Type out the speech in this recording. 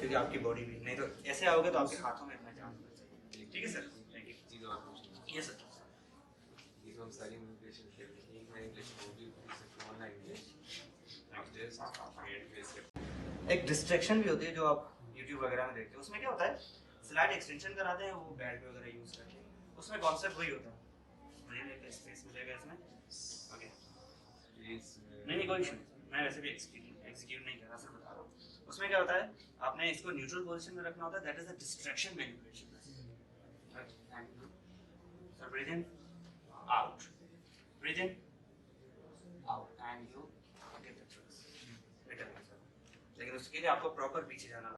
क्योंकि आपकी बॉडी भी नहीं तो ऐसे आओगे तो आपके हाथों में इतना जान होना चाहिए। ठीक है सर, थैंक यू। चीज़ और पूछनी ये सर ये तो हम सारी मैनिपुलेशन कर रहे हैं। एक मैनिपुलेशन वो भी पूछ सकते हैं ऑनलाइन में, एक डिस्ट्रैक्शन भी होती है जो आप YouTube वगैरह में देखते हो, उसमें क्या होता है स्लाइड एक्सटेंशन कराते हैं वो बैड पे वगैरह यूज करते हैं, उसमें कॉन्सेप्ट वही होता है, मुझे एक स्पेस मिलेगा इसमें। ओके नहीं कोई इशू नहीं, मैं वैसे भी एग्जीक्यूट नहीं कर रहा सर, बता रहा हूँ। उसमें क्या होता है आपने इसको न्यूट्रल पोजीशन में रखना होता है, that is a distraction manipulation. Sir breathe in out, breathe in out and you get the trust. लेकिन उसके लिए आपको प्रॉपर पीछे जाना